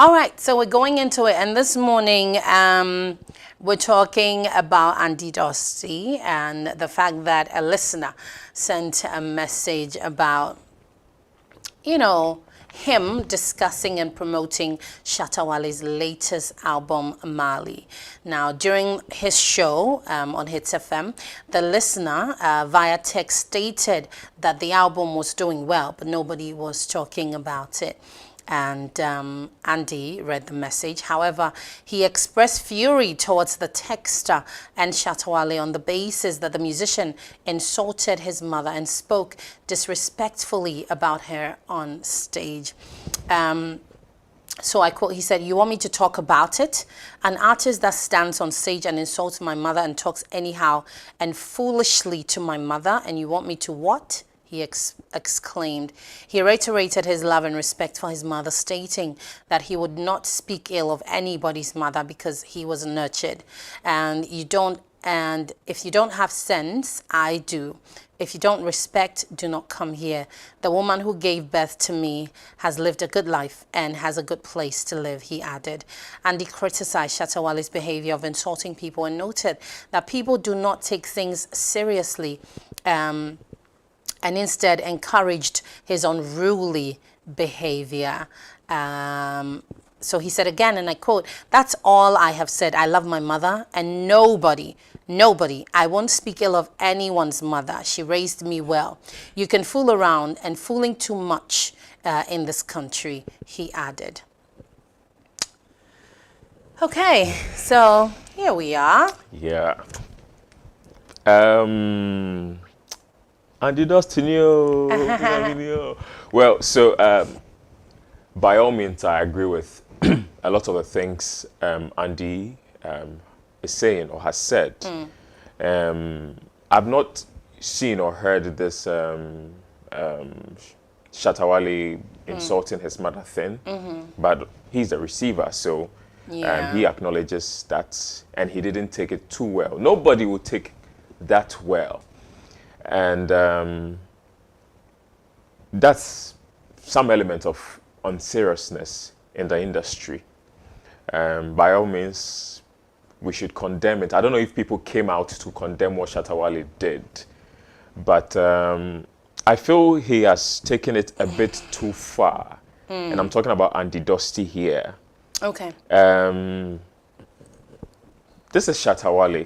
All right, so we're going into it, and this morning we're talking about Andy Dosty and the fact that a listener sent a message about, him discussing and promoting Shatta Wale's latest album, Mali. Now, during his show on Hits FM, the listener via text stated that the album was doing well, but nobody was talking about it. And Andy read the message. However, he expressed fury towards the texter and Shatta Wale on the basis that the musician insulted his mother and spoke disrespectfully about her on stage. So I quote, he said, "You want me to talk about it? An artist that stands on stage and insults my mother and talks anyhow and foolishly to my mother, and you want me to what?" He exclaimed. He reiterated his love and respect for his mother, stating that he would not speak ill of anybody's mother because he was nurtured. And if you don't have sense, I do. If you don't respect, do not come here. The woman who gave birth to me has lived a good life and has a good place to live, he added. And he criticized Shatta Wale's behavior of insulting people and noted that people do not take things seriously, and instead encouraged his unruly behavior. So he said again, and I quote, "That's all I have said. I love my mother, and nobody, I won't speak ill of anyone's mother. She raised me well. You can fool around, and fooling too much in this country," he added. Okay, so here we are. Yeah. Andy Dosty. Well, so by all means, I agree with a lot of the things Andy is saying or has said. I've not seen or heard this Shatta Wale insulting his mother thing, but he's the receiver, so he acknowledges that, and he didn't take it too well. Nobody would take that well. And that's some element of unseriousness in the industry. By all means, we should condemn it. I don't know if people came out to condemn what Shatta Wale did, but I feel he has taken it a bit too far. And I'm talking about Andy Dosty here. Okay. This is Shatta Wale.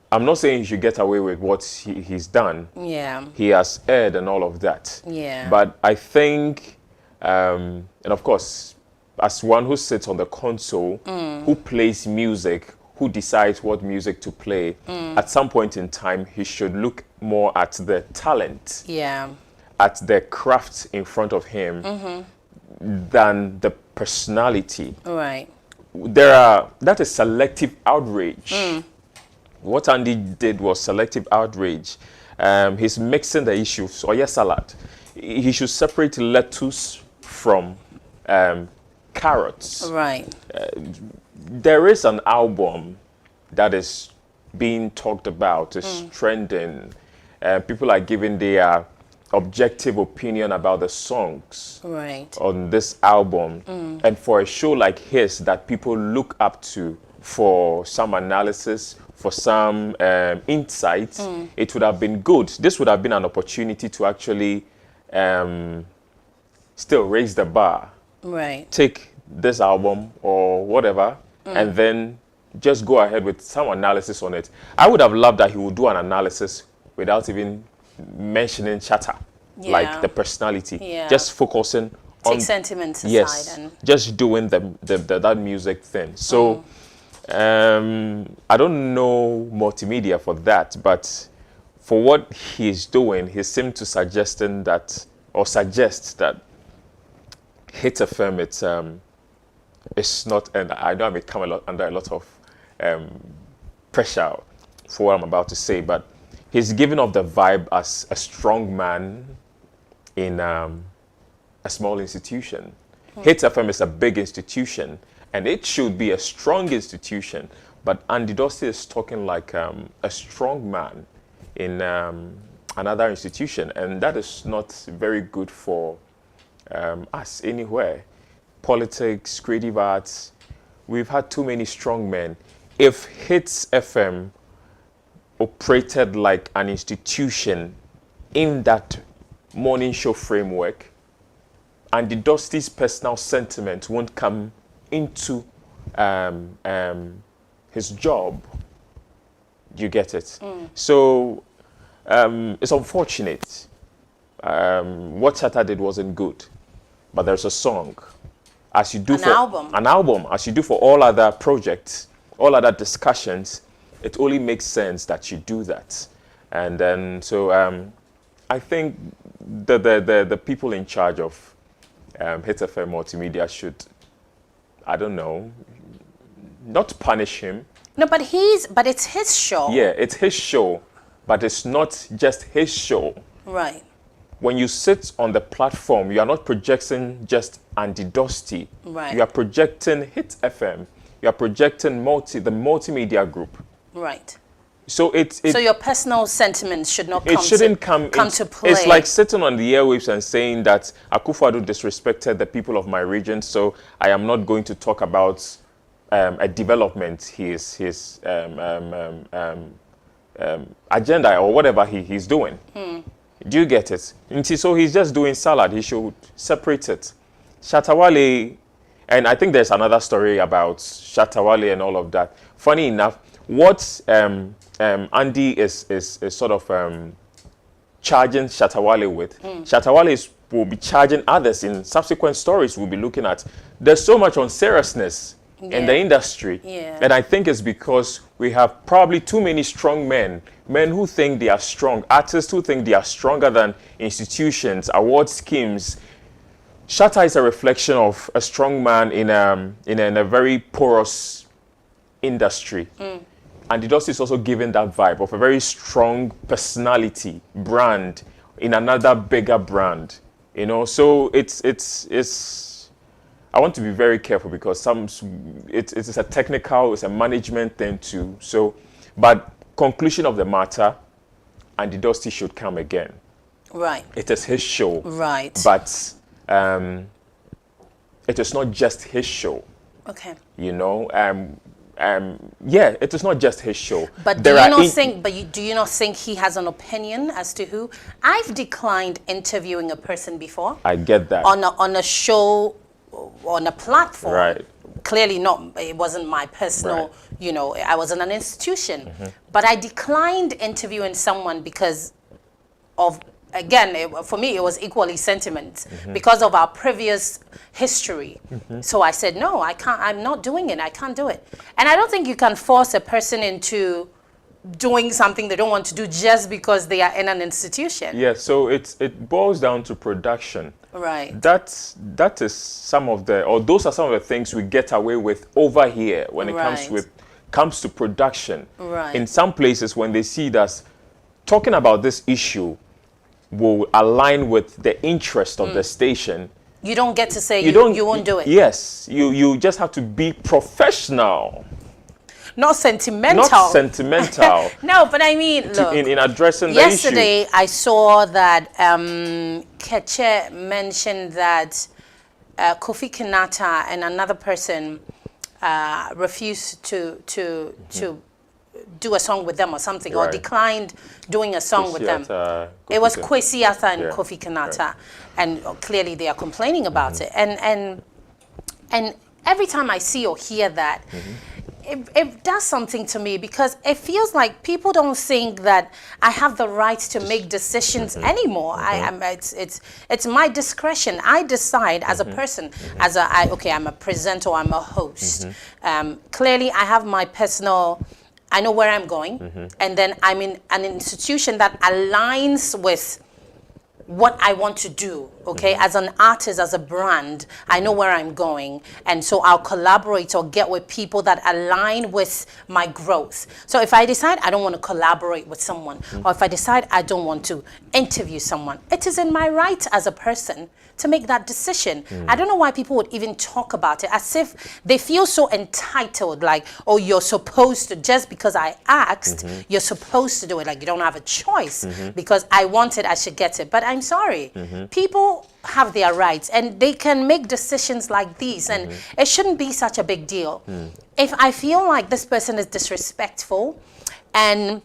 I'm not saying he should get away with what he's done. Yeah. He has erred and all of that. Yeah. But I think, and of course, as one who sits on the console, who plays music, who decides what music to play, at some point in time, he should look more at the talent, at the craft in front of him, than the personality. Right. That is selective outrage. What Andy did was selective outrage. He's mixing the issues. Or salad. He should separate lettuce from carrots. Right. There is an album that is being talked about, is trending. People are giving their objective opinion about the songs on this album. And for a show like his that people look up to for some analysis, for some insights, it would have been good. This would have been an opportunity to actually still raise the bar. Right. Take this album or whatever, and then just go ahead with some analysis on it. I would have loved that he would do an analysis without even mentioning Shatta, like the personality. Just focusing on sentiments aside. And just doing that music thing. So I don't know multimedia for that, but for what he's doing, he seemed to suggest that Hit FM, it's not, and I know I may come under a lot of pressure for what I'm about to say, but he's giving off the vibe as a strong man in a small institution. Hit FM is a big institution, and it should be a strong institution, but Andy Dosty is talking like a strong man in another institution, and that is not very good for us anywhere. politics, creative arts, we've had too many strong men. If Hits FM operated like an institution in that morning show framework, and the Dusty's personal sentiment won't come into his job, you get it. So it's unfortunate. What Shatta did wasn't good, but there's a song. As you do An album, as you do for all other projects, all other discussions, it only makes sense that you do that. And then, so I think the people in charge of Hit FM Multimedia should, I don't know, not punish him. No, but it's his show. Yeah, it's his show, but it's not just his show. Right. When you sit on the platform, you are not projecting just Andy Dusty. Right. You are projecting Hit FM. You are projecting the multimedia group. Right. So so your personal sentiments should not come to play. It's like sitting on the airwaves and saying that Akufo-Addo disrespected the people of my region, so I am not going to talk about a development, his agenda or whatever he's doing. Do you get it? So he's just doing salad. He should separate it. Shatta Wale, and I think there's another story about Shatta Wale and all of that. Funny enough, what Andy is sort of charging Shatta Wale with, Shatta Wale will be charging others in subsequent stories we'll be looking at. There's so much unseriousness in the industry. Yeah. And I think it's because we have probably too many strong men who think they are strong, artists who think they are stronger than institutions, award schemes. Shatta is a reflection of a strong man in a very porous industry. And the Dusty is also giving that vibe of a very strong personality, brand, in another bigger brand. You know, so it's I want to be very careful because it's a technical, it's a management thing too. So, but conclusion of the matter, and the Dusty should come again. Right. It is his show. Right. But it is not just his show. Okay. You know, yeah, it is not just his show. But do you not think he has an opinion as to who? I've declined interviewing a person before. I get that. On a show, on a platform. Right. Clearly not, it wasn't my personal, Right. you know, I was in an institution. But I declined interviewing someone because of, again, for me, it was equally sentiment because of our previous history. So I said, no, I can't, I'm not doing it. I can't do it. And I don't think you can force a person into doing something they don't want to do just because they are in an institution. Yeah, so it boils down to production. Right. That is some of those are some of the things we get away with over here when it comes to production. Right. In some places, when they see that talking about this issue will align with the interest of the station, you don't get to say you won't do it. Yes, you just have to be professional. Not sentimental. Not sentimental. No, but I mean, look. In addressing the issue. Yesterday, I saw that Keche mentioned that Kofi Kinata and another person refused to do a song with them or something, or declined doing a song with them. It was Kwesi Arthur and Kofi Kinata, and clearly they are complaining about it. And every time I see or hear that, it does something to me because it feels like people don't think that I have the right to make decisions anymore. It's my discretion. I decide as a person, I'm a presenter, I'm a host. Clearly, I have my personal. I know where I'm going, and then I'm in an institution that aligns with what I want to do, okay? As an artist, as a brand, I know where I'm going. And so I'll collaborate or get with people that align with my growth. So if I decide I don't want to collaborate with someone, or if I decide I don't want to interview someone, it is in my right as a person to make that decision. I don't know why people would even talk about it as if they feel so entitled, like, oh, you're supposed to, just because I asked, you're supposed to do it. Like, you don't have a choice because I want it, I should get it. But I I'm sorry. People have their rights and they can make decisions like these, and it shouldn't be such a big deal. If I feel like this person is disrespectful and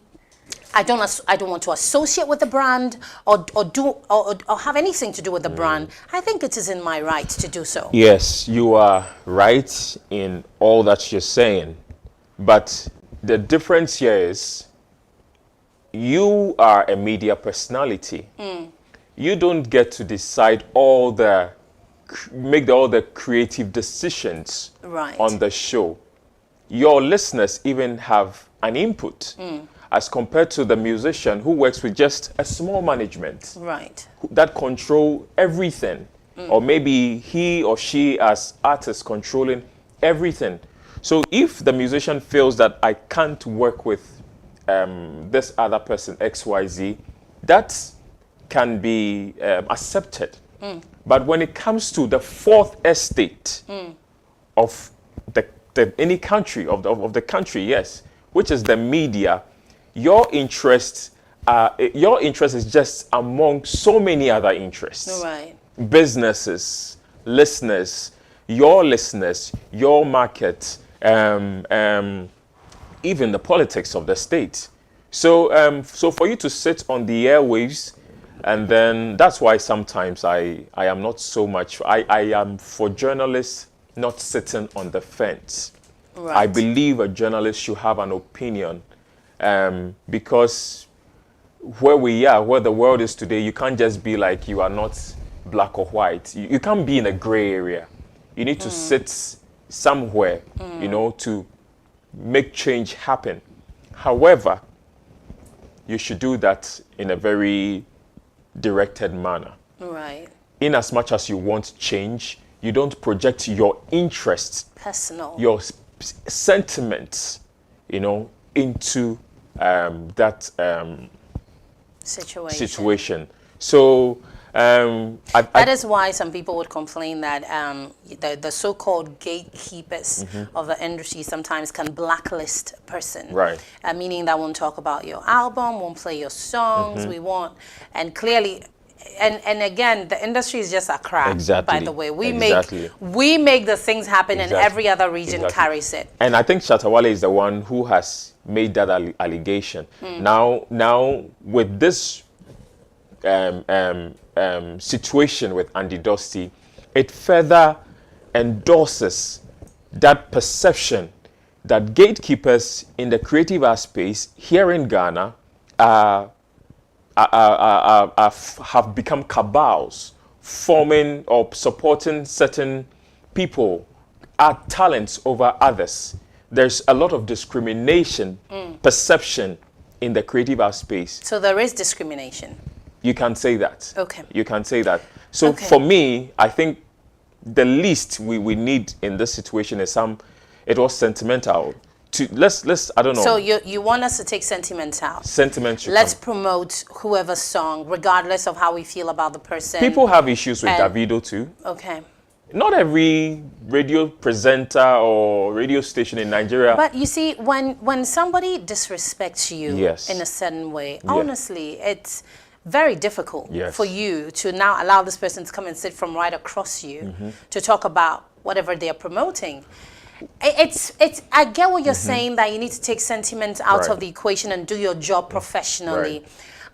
I don't want to associate with the brand or have anything to do with the brand, I think it is in my right to do so. Yes, you are right in all that you're saying. But the difference here is you are a media personality. You don't get to decide make all the creative decisions on the show. Your listeners even have an input. As compared to the musician who works with just a small management that control everything, or maybe he or she as artist controlling everything. So if the musician feels that I can't work with this other person XYZ, that can be accepted. But when it comes to the fourth estate of any country, of the country, yes, which is the media, your interest is just among so many other interests. Businesses, listeners, your market, even the politics of the state. So for you to sit on the airwaves, and then that's why sometimes I am not so much, I am for journalists not sitting on the fence. I believe a journalist should have an opinion. Because where the world is today, you can't just be like you are not black or white. You can't be in a gray area. You need to sit somewhere, to make change happen. However, you should do that in a very directed manner. In as much as you want change, you don't project your interests, personal, your sentiments, into that situation. So that is why some people would complain that the so-called gatekeepers of the industry sometimes can blacklist a person. Meaning that won't talk about your album, won't play your songs, we won't. And clearly, and again, the industry is just a crap. By the way, we make the things happen, and every other region carries it. And I think Shatta Wale is the one who has made that allegation. Now with this situation with Andy Dusty, it further endorses that perception that gatekeepers in the creative art space here in Ghana have become cabals, forming or supporting certain people, art talents over others. There's a lot of discrimination, perception in the creative art space. So there is discrimination. You can say that. Okay. You can say that. So for me, I think the least we need in this situation is it was sentimental. Let's I don't know. So you want us to take sentiment out? Sentiment. Let's promote whoever's song, regardless of how we feel about the person. People have issues with Davido too. Okay. Not every radio presenter or radio station in Nigeria. But you see, when somebody disrespects you in a certain way, honestly, it's very difficult for you to now allow this person to come and sit from right across you to talk about whatever they are promoting. I get what you're saying, that you need to take sentiment out of the equation and do your job professionally.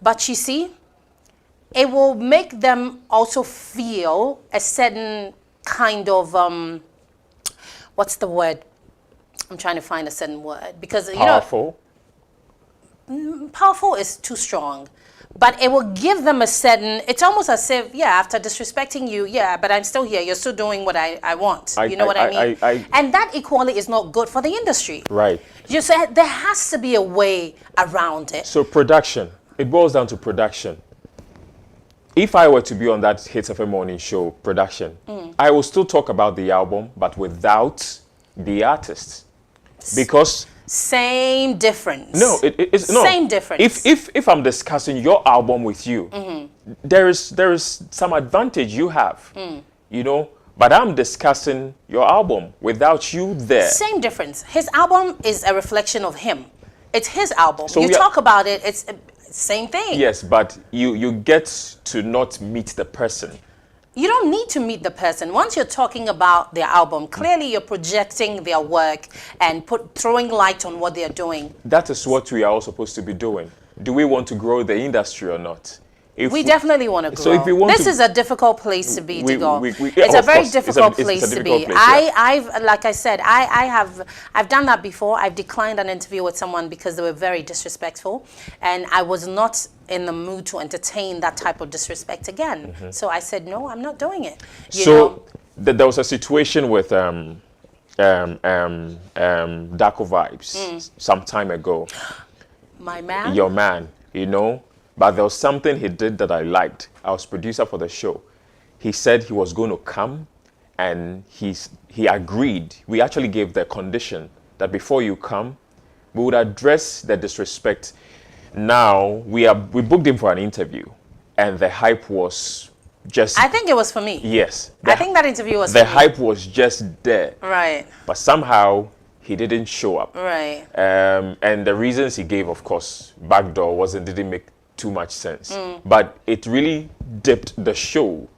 But you see, it will make them also feel a certain kind of what's the word? I'm trying to find a certain word, because powerful. Powerful is too strong. But it will give them a certain, it's almost as if, after disrespecting you, but I'm still here. You're still doing what I want. You know what I mean? And that equally is not good for the industry. You said there has to be a way around it. So production, it boils down to production. If I were to be on that Hits FM morning show, production, I will still talk about the album, but without the artist. Because same difference. No, it's no same difference. If I'm discussing your album with you, there is some advantage you have, But I'm discussing your album without you there. Same difference. His album is a reflection of him. It's his album. So you talk about it. Same thing. Yes, but you get to not meet the person. You don't need to meet the person. Once you're talking about their album, clearly you're projecting their work and throwing light on what they're doing. That is what we are all supposed to be doing. Do we want to grow the industry or not? If we definitely want to grow. So if we want this is a difficult place to be, Digo. Yeah, it's a very course. difficult It's place a to difficult be. place, yeah. I've like I said, I've done that before. I've declined an interview with someone because they were very disrespectful, and I was not in the mood to entertain that type of disrespect again. So I said, no, I'm not doing it. You know? There was a situation with Darko Vibes some time ago. My man. Your man, you know. But there was something he did that I liked. I was producer for the show. He said he was going to come, and he agreed. We actually gave the condition that before you come, we would address the disrespect. Now we booked him for an interview, and the hype was just. I think it was for me. Yes. I think that interview was. The for me. hype was just there. Right. But somehow he didn't show up. Right. And the reasons he gave, of course, backdoor didn't make too much sense. But it really dipped the show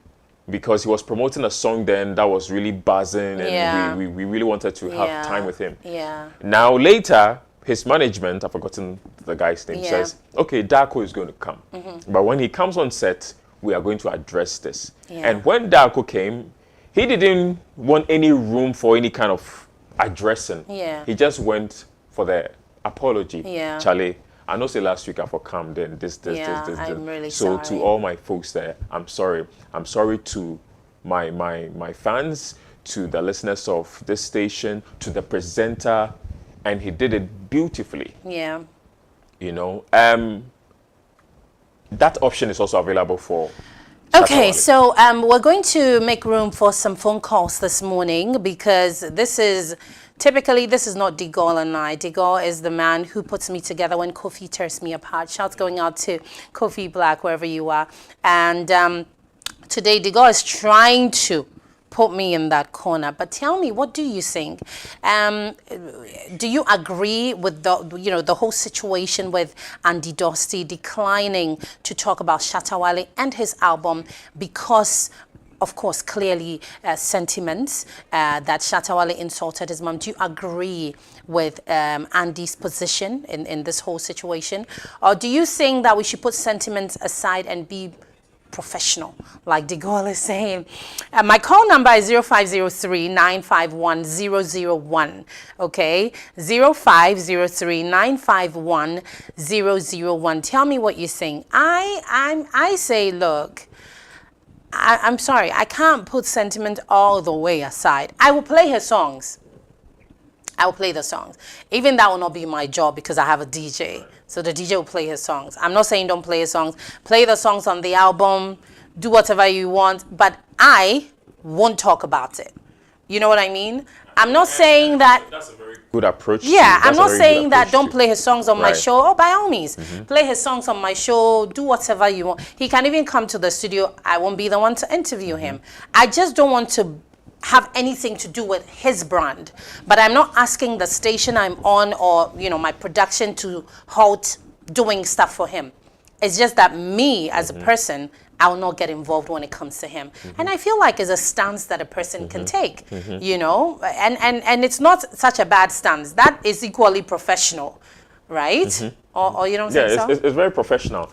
because he was promoting a song then that was really buzzing, and we really wanted to have time with him. Yeah. Now later, his management, I've forgotten the guy's name, says, okay, Darko is going to come. But when he comes on set, we are going to address this. Yeah. And when Darko came, he didn't want any room for any kind of addressing. Yeah. He just went for the apology. Yeah. Charlie, I know say last week I forcome then this. I'm really so sorry. to all my folks there, I'm sorry. I'm sorry to my fans, to the listeners of this station, to the presenter, and he did it beautifully. Yeah. You know, that option is also available for. Okay, Shatawale. so we're going to make room for some phone calls this morning because this is not Digol and I. Digol is the man who puts me together when Kofi tears me apart. Shouts going out to Kofi Black, wherever you are. And today, Digol is trying to put me in that corner. But tell me, what do you think? Do you agree with the whole situation with Andy Dosty declining to talk about Shatawale and his album because, of course, clearly sentiments that Shatawale insulted his mom? Do you agree with Andy's position in this whole situation? Or do you think that we should put sentiments aside and be professional, like De Gaulle is saying? My call number is 0503-951-001. Okay, 0503-951-001. Tell me what you think. I say, look, I'm sorry, I can't put sentiment all the way aside. I will play his songs. I will play the songs. Even that will not be my job because I have a DJ. So the DJ will play his songs. I'm not saying don't play his songs. Play the songs on the album. Do whatever you want. But I won't talk about it. You know what I mean? I'm not saying that. That's a very good approach. Yeah, I'm not saying that don't play his songs on my show. Oh, by all means, play his songs on my show. Do whatever you want. He can even come to the studio. I won't be the one to interview him. I just don't want to have anything to do with his brand. But I'm not asking the station I'm on or my production to halt doing stuff for him. It's just that me as a person, I will not get involved when it comes to him. And I feel like it's a stance that a person can take, and it's not such a bad stance. That is equally professional, right? Or you don't think so? Yeah, it's very professional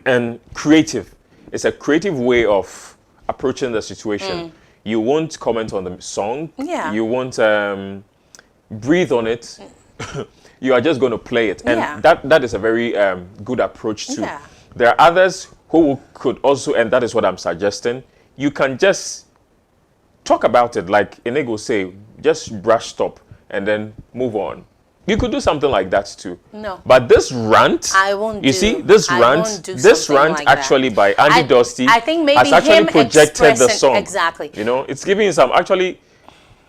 and creative. It's a creative way of approaching the situation. You won't comment on the song. Yeah. You won't breathe on it. You are just going to play it. And that is a very good approach too. Yeah. There are others who could also, and that is what I'm suggesting, you can just talk about it like Enego say, just brush stop and then move on. You could do something like that too. No. But this rant, I won't you do. see, this I rant, won't do this something rant like actually that. by Andy Dosty I think maybe has actually him projected the expressing- song. exactly. You know, it's giving some, actually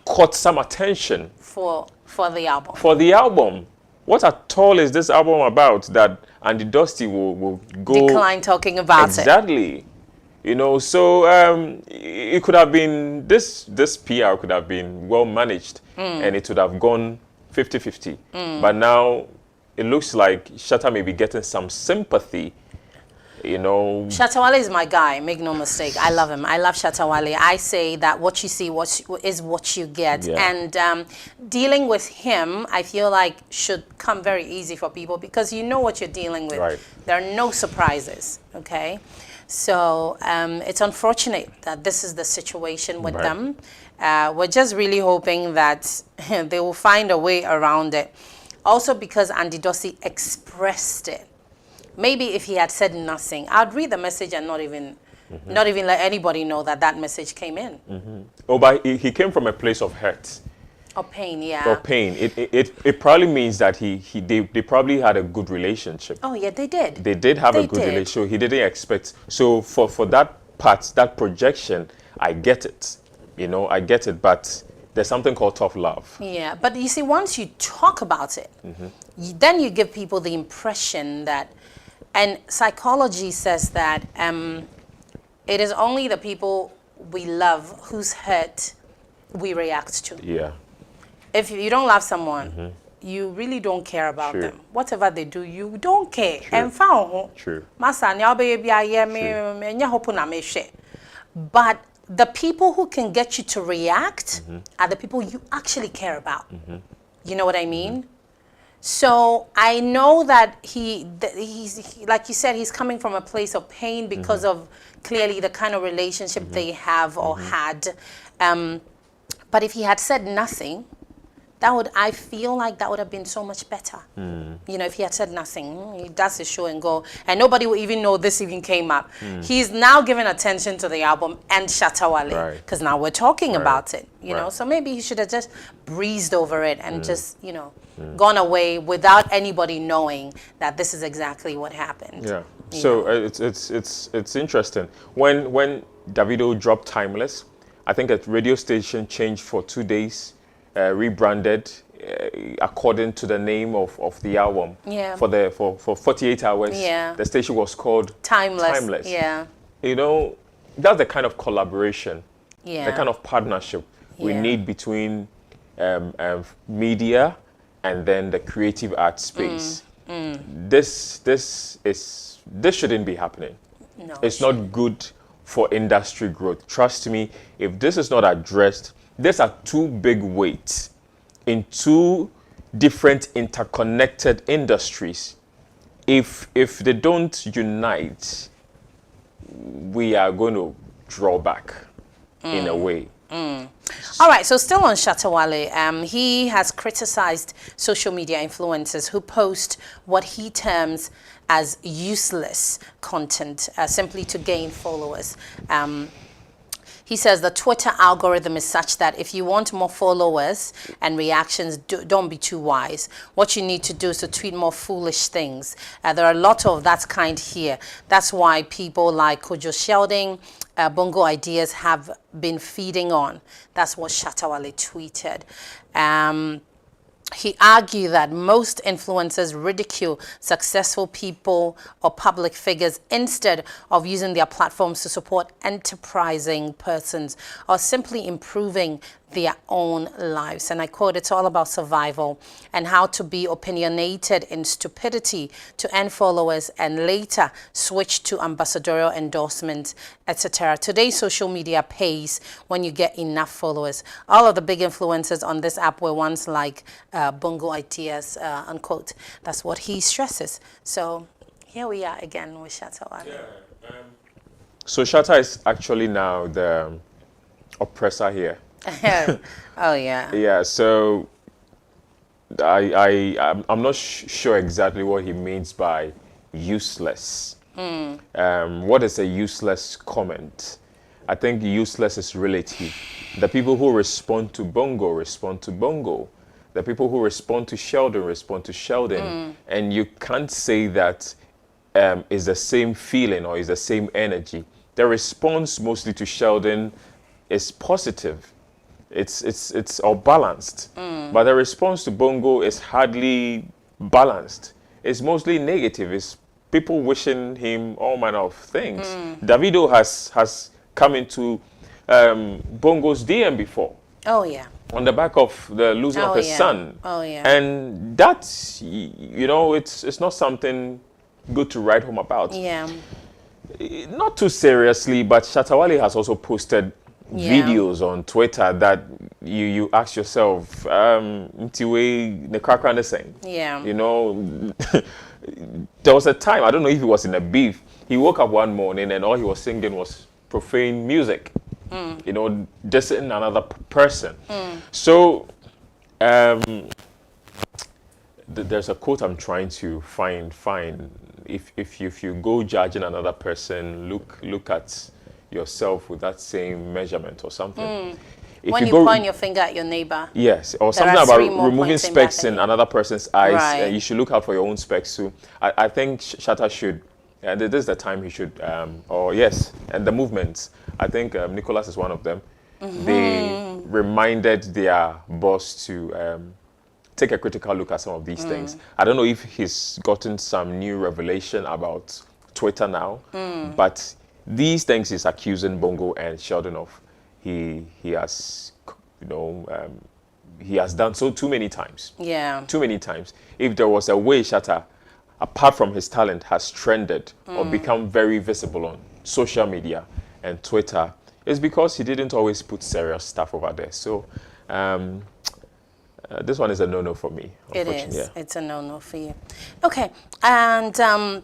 caught some attention For the album. for the album. What at all is this album about that Andy Dosty will go Decline talking about it. exactly? You know, so it could have been this PR could have been well managed and it would have gone 50-50. But now it looks like Shatta may be getting some sympathy, you know. Shatta Wale is my guy, make no mistake. I love him. I love Shatta Wale. I say that what you see is what you get. Yeah. And dealing with him, I feel like should come very easy for people because you know what you're dealing with. Right. There are no surprises, okay? So it's unfortunate that this is the situation with Right. them. We're just really hoping that they will find a way around it. Also because Andy Dossi expressed it. Maybe if he had said nothing, I'd read the message and not even let anybody know that message came in. Oh, but he came from a place of hurt Or pain, yeah. or pain. It probably means that they probably had a good relationship. Oh, yeah, they did. They did have They a good did. relationship. So he didn't expect. So for that part, that projection, I get it. You know, I get it. But there's something called tough love. Yeah, but you see, once you talk about it, then you give people the impression that, and psychology says that it is only the people we love whose hurt we react to. Yeah. If you don't love someone, you really don't care about True. them. Whatever they do, you don't care. True. And found True. But the people who can get you to react are the people you actually care about. You know what I mean? So I know that he's like you said, he's coming from a place of pain because of clearly the kind of relationship they have or had. But if he had said nothing, I feel like that would have been so much better. You know, if he had said nothing, he does his show and go, and nobody will even know this even came up. He's now giving attention to the album and Shatta Wale, because now we're talking about it, you know. So maybe he should have just breezed over it and just, you know, gone away without anybody knowing that this is exactly what happened. Yeah. So it's interesting. When Davido dropped Timeless, I think a radio station changed for 2 days. Rebranded according to the name of the album. Yeah. For 48 hours. Yeah. The station was called Timeless. Yeah. You know, that's the kind of collaboration, Yeah. the kind of partnership we Yeah. need between media and then the creative art space. This shouldn't be happening. No. It's not good for industry growth. Trust me, if this is not addressed, these are two big weights in two different interconnected industries. If they don't unite, we are going to draw back in a way. All right, so still on Shatta Wale, he has criticized social media influencers who post what he terms as useless content simply to gain followers. He says the Twitter algorithm is such that if you want more followers and reactions, don't be too wise. What you need to do is to tweet more foolish things. There are a lot of that kind here. That's why people like Kojo Sheldon, Bongo Ideas have been feeding on. That's what Shatta Wale tweeted. He argued that most influencers ridicule successful people or public figures instead of using their platforms to support enterprising persons or simply improving their own lives. And I quote, "It's all about survival and how to be opinionated in stupidity to earn followers and later switch to ambassadorial endorsements, etc. Today's social media pays when you get enough followers. All of the big influencers on this app were once like Bongo Ideas, unquote." That's what he stresses. So here we are again with Shatta Wale. So Shatta is actually now the oppressor here. Oh yeah. Yeah, so I'm not sure exactly what he means by useless. What is a useless comment? I think useless is relative. The people who respond to Bongo. The people who respond to Sheldon. And you can't say that is the same feeling or is the same energy. The response mostly to Sheldon is positive. It's all balanced. But the response to Bongo is hardly balanced. It's mostly negative. It's people wishing him all manner of things. Davido has come into Bongo's DM before. Oh yeah. on the back of the losing of Oh, his yeah. son. Oh, yeah. And that's, it's not something good to write home about. Yeah. Not too seriously, but Shatawale has also posted Yeah. videos on Twitter that you ask yourself, Mtiwe Nekrakra the same. Yeah. There was a time, I don't know if he was in a beef, he woke up one morning and all he was singing was profane music. Dissing another person. So, there's a quote I'm trying to find. If you go judging another person, look at yourself with that same measurement or something. If When you go, point your finger at your neighbor. yes, or There something are about three more removing pointing back specs at in you. another person's eyes, Right. you should look out for your own specs too. I think Shatta should, and this is the time he should, and the movements. I think Nicholas is one of them. They reminded their boss to take a critical look at some of these things. I don't know if he's gotten some new revelation about Twitter now, but these things he's accusing Bongo and Sheldon of, he has, he has done so too many times. Yeah. Too many times. If there was a way Shatta, apart from his talent, has trended or become very visible on social media and Twitter, it's because he didn't always put serious stuff over there. So this one is a no-no for me. It Unfortunately. is. It's a no-no for you. Okay. And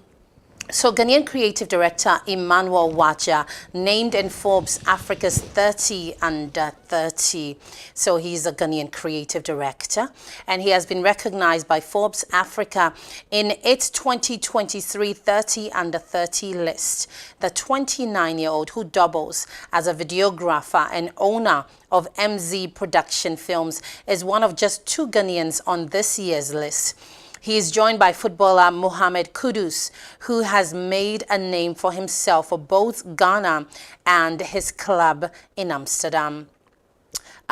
so Ghanaian creative director Emmanuel Waja named in Forbes Africa's 30 under 30. So he's a Ghanaian creative director, and he has been recognized by Forbes Africa in its 2023 30 under 30 list. The 29-year-old, who doubles as a videographer and owner of MZ Production Films, is one of just 2 Ghanaians on this year's list. He is joined by footballer Mohamed Kudus, who has made a name for himself for both Ghana and his club in Amsterdam.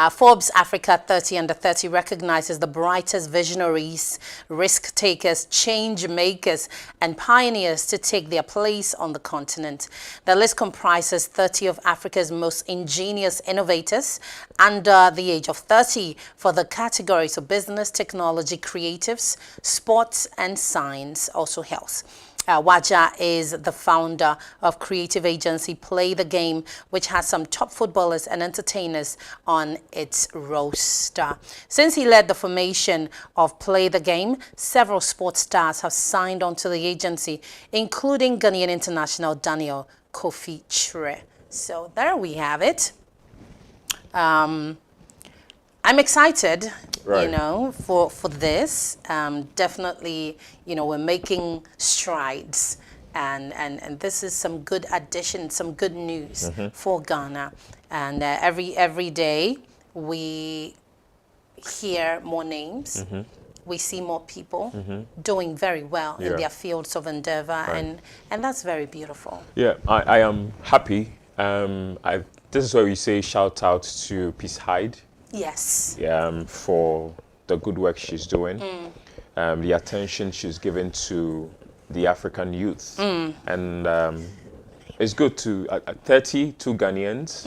Forbes Africa 30 under 30 recognizes the brightest visionaries, risk takers, change makers, and pioneers to take their place on the continent. The list comprises 30 of Africa's most ingenious innovators under the age of 30 for the categories of business, technology, creatives, sports, and science, also health. Waja is the founder of creative agency Play the Game, which has some top footballers and entertainers on its roster. Since he led the formation of Play the Game, several sports stars have signed on to the agency, including Ghanaian international Daniel Kofi Chre. So there we have it. I'm excited, Right. for this. Definitely, we're making strides, and this is some good addition, some good news for Ghana. And every day we hear more names. We see more people doing very well in Yeah. their fields of endeavor, and that's very beautiful. Yeah, I am happy. This is where we say shout out to Peace Hyde. Yes. For the good work she's doing, the attention she's given to the African youth. And it's good to, at 32 Ghanaians,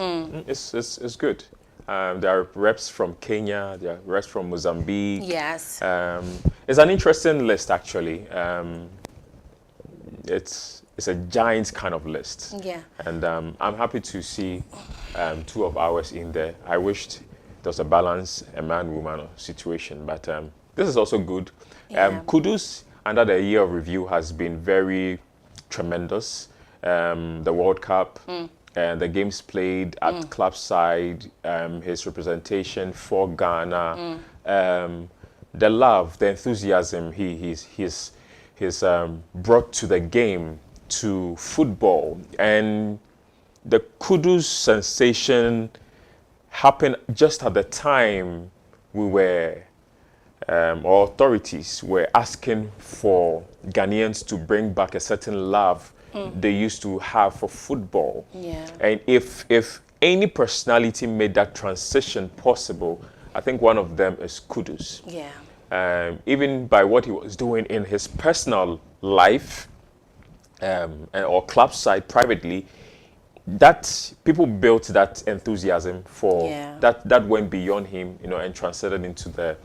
it's good. There are reps from Kenya, there are reps from Mozambique. Yes. It's an interesting list, actually. It's a giant kind of list. Yeah. And I'm happy to see 2 of ours in there. I wished there was a balance, a man-woman situation, but this is also good. Yeah. Kudus, under the year of review, has been very tremendous. The World Cup and the games played at club side, his representation for Ghana, the love, the enthusiasm he's brought to the game, to football, and the Kudus sensation happened just at the time we were, or authorities were asking for Ghanaians to bring back a certain love they used to have for football. Yeah. And if any personality made that transition possible, I think one of them is Kudus. Yeah. Even by what he was doing in his personal life or club side privately, that people built that enthusiasm for Yeah. that went beyond him, and transcended into the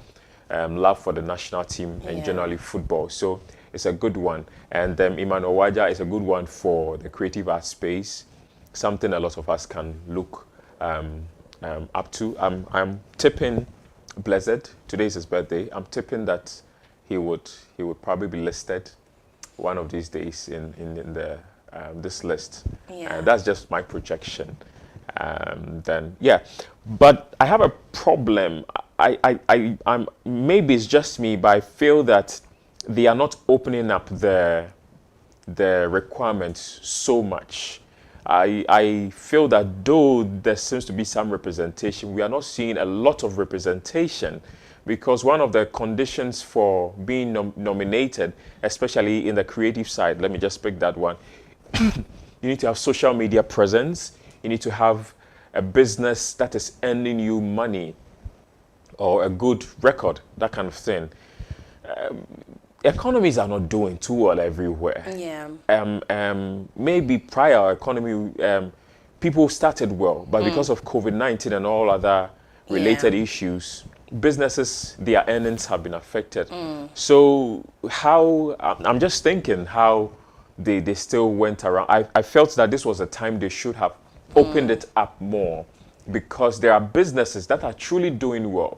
love for the national team and Yeah. generally football. So it's a good one. And Emmanuel Waja is a good one for the creative art space, something a lot of us can look up to. I'm tipping Blessed. Today is his birthday. I'm tipping that he would probably be listed one of these days in the this list. Yeah. That's just my projection. Then yeah, but I have a problem. I'm maybe it's just me, but I feel that they are not opening up the requirements so much. I feel that though there seems to be some representation, we are not seeing a lot of representation, because one of the conditions for being nominated, especially in the creative side, let me just pick that one, you need to have social media presence, you need to have a business that is earning you money or a good record, that kind of thing. Economies are not doing too well everywhere. Yeah. Maybe prior economy, people started well, but because of COVID-19 and all other related issues, businesses, their earnings have been affected. So how, I'm just thinking how they still went around. I felt that this was a time they should have opened it up more, because there are businesses that are truly doing well.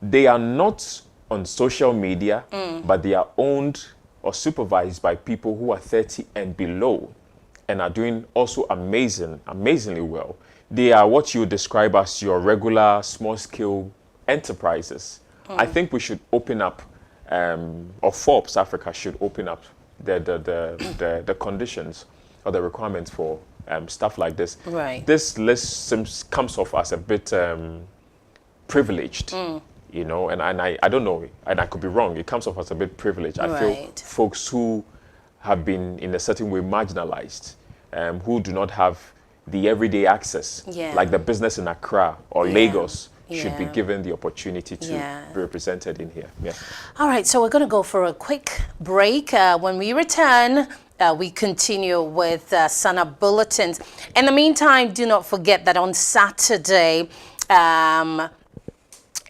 They are not on social media, but they are owned or supervised by people who are 30 and below and are doing also amazingly well. They are what you describe as your regular small-scale enterprises. I think we should open up, or Forbes Africa should open up the conditions or the requirements for stuff like this. Right. This list comes off as a bit privileged. And I don't know, and I could be wrong. It comes off as a bit privileged. I feel Right. folks who have been in a certain way marginalized, who do not have the everyday access, Yeah. like the business in Accra or Lagos, should be Yeah. given the opportunity to Yeah. be represented in here. Yeah. All right, so we're going to go for a quick break. When we return, we continue with Sana Bulletins. In the meantime, do not forget that on Saturday,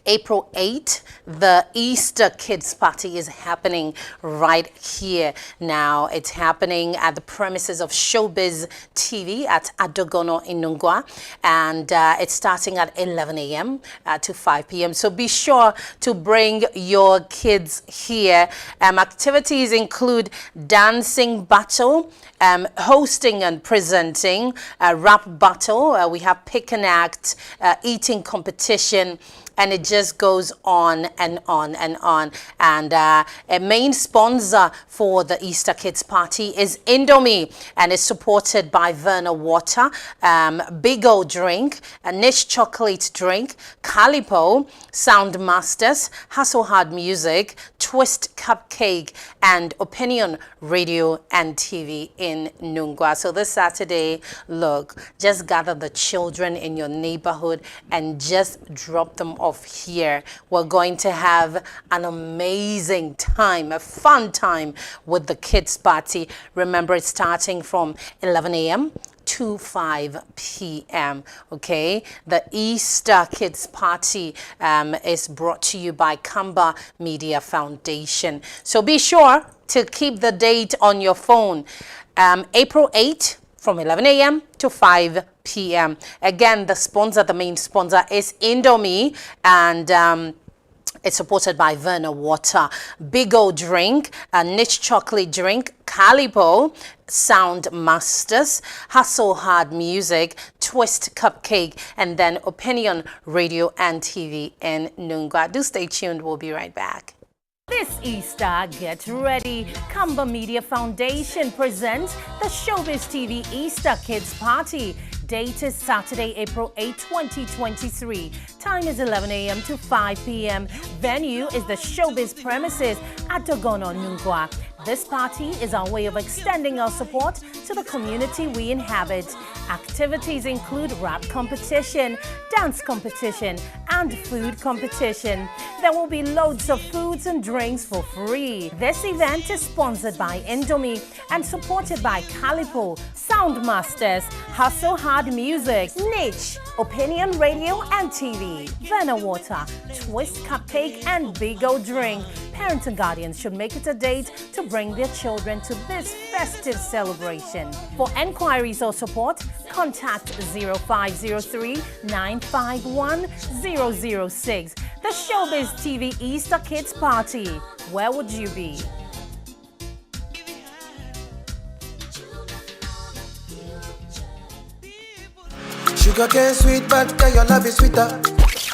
April 8th, the Easter Kids Party is happening right here now. It's happening at the premises of Shobiz TV at Adogono in Nungwa, and it's starting at 11 a.m. To 5 p.m. So be sure to bring your kids here. Activities include dancing battle, hosting and presenting, rap battle. We have pick and act, eating competition, and it just goes on and on and on. And a main sponsor for the Easter Kids Party is Indomie, and is supported by Verna Water, Big O Drink, a Niche Chocolate Drink, Calipo, Sound Masters, Hustle Hard Music, Twist Cupcake, and Opinion Radio and TV in Nungwa. So this Saturday, look, just gather the children in your neighborhood and just drop them off here. We're going to have an amazing time, a fun time with the kids party. Remember, it's starting from 11 a.m. to 5 p.m. Okay, the Easter Kids Party is brought to you by Kamba Media Foundation. So be sure to keep the date on your phone. April 8th from 11 a.m. to 5 p.m. Again, the main sponsor is Indomie, and it's supported by Verna Water, Big O Drink, a Niche Chocolate Drink, Calipo, Sound Masters, Hustle Hard Music, Twist Cupcake, and then Opinion Radio and TV in Nungwa. Do stay tuned. We'll be right back. This Easter, get ready. Kamba Media Foundation presents the Shobiz TV Easter Kids Party. Date is Saturday, April 8, 2023. Time is 11 a.m. to 5 p.m. Venue is the Shobiz premises at Dogono, Nungwa. This party is our way of extending our support to the community we inhabit. Activities include rap competition, dance competition, and food competition. There will be loads of foods and drinks for free. This event is sponsored by Indomie and supported by Calipo, Soundmasters, Hustle Hard Music, Niche, Opinion Radio and TV, Verna Water, Twist Cupcake, and Bigo Drink. Parents and guardians should make it a date to bring their children to this festive celebration. For enquiries or support, contact 0503 951 006. The Shobiz TV Easter Kids Party. Where would you be? Sugar cane sweet, but your love is sweeter.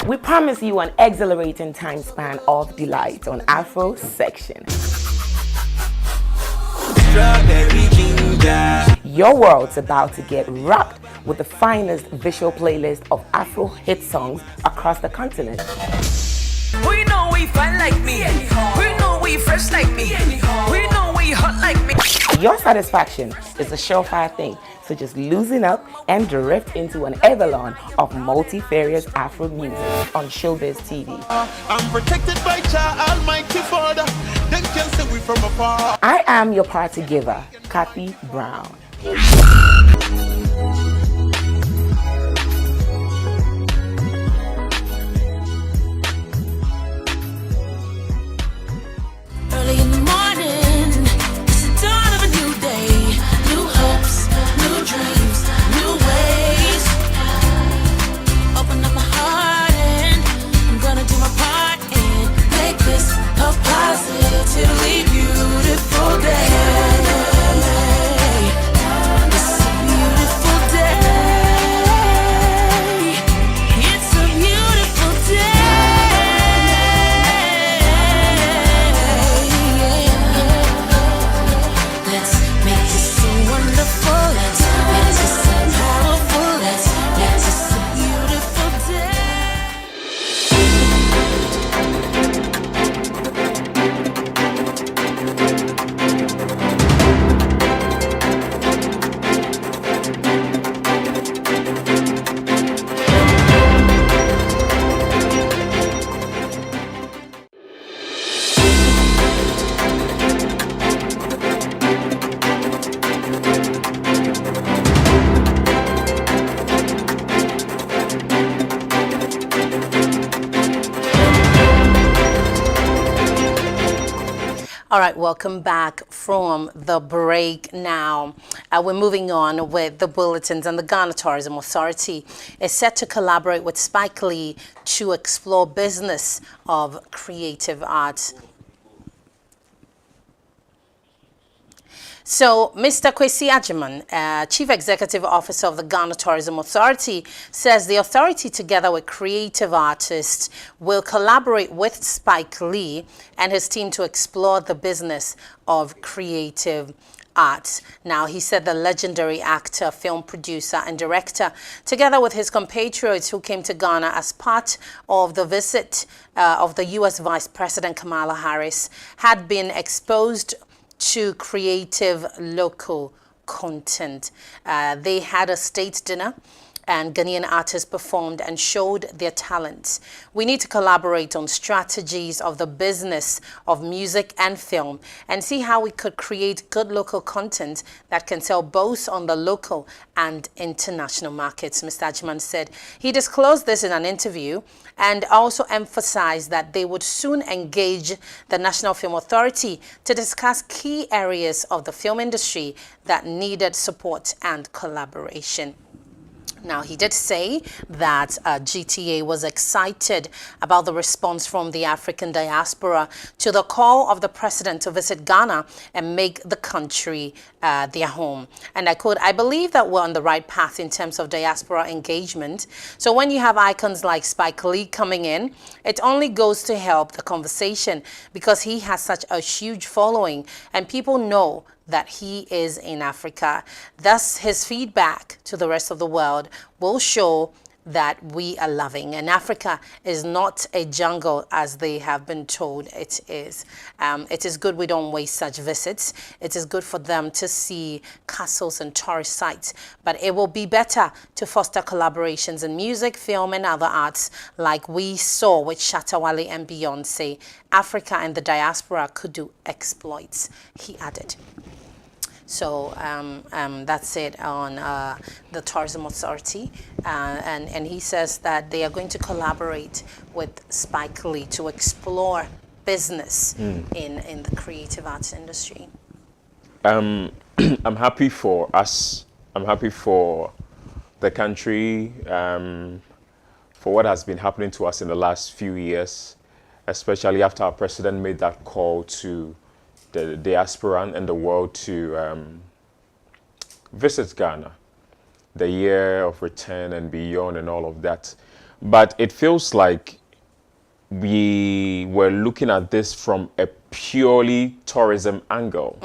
We promise you an exhilarating time span of delight on Afro Section. Strawberry ginger. Your world's about to get rocked with the finest visual playlist of Afro hit songs across the continent. We know we fun like me. We know we fresh like me. We know we hot like me. Your satisfaction is a surefire thing, so just loosen up and drift into an avalon of multifarious Afro music on Shobiz TV. I'm protected by Jah Almighty Father. Them can see we from afar. I am your party giver, Kathy Brown. Early in the morning, it's the dawn of a new day. New hopes, new dreams, new ways. Open up my heart and I'm gonna do my part and make this a positively beautiful day. It's a beautiful day. It's a beautiful day. Let's make this so wonderful. Let's make this so powerful. Let's make this a beautiful day. All right, welcome back from the break now. We're moving on with the bulletins, and the Ghana Tourism Authority is set to collaborate with Spike Lee to explore business of creative arts. So, Mr. Kwesi Agyemang, Chief Executive Officer of the Ghana Tourism Authority, says the authority, together with creative artists, will collaborate with Spike Lee and his team to explore the business of creative arts. Now, he said the legendary actor, film producer, and director, together with his compatriots who came to Ghana as part of the visit of the U.S. Vice President Kamala Harris, had been exposed to creative local content. They had a state dinner and Ghanaian artists performed and showed their talents. We need to collaborate on strategies of the business of music and film and see how we could create good local content that can sell both on the local and international markets, Mr. Agyemang said. He disclosed this in an interview and also emphasized that they would soon engage the National Film Authority to discuss key areas of the film industry that needed support and collaboration. Now, he did say that GTA was excited about the response from the African diaspora to the call of the president to visit Ghana and make the country their home. And I quote, "I believe that we're on the right path in terms of diaspora engagement. So when you have icons like Spike Lee coming in, it only goes to help the conversation because he has such a huge following and people know that he is in Africa. Thus, his feedback to the rest of the world will show that we are loving. And Africa is not a jungle as they have been told it is. It is good we don't waste such visits. It is good for them to see castles and tourist sites. But it will be better to foster collaborations in music, film, and other arts like we saw with Shatawale and Beyonce. Africa and the diaspora could do exploits, he added. So that's it on the Tourism Authority. And he says that they are going to collaborate with Spike Lee to explore business in the creative arts industry. I'm happy for us. I'm happy for the country, for what has been happening to us in the last few years, especially after our president made that call to the diaspora and the world to visit Ghana, the year of return and beyond and all of that. But it feels like we were looking at this from a purely tourism angle.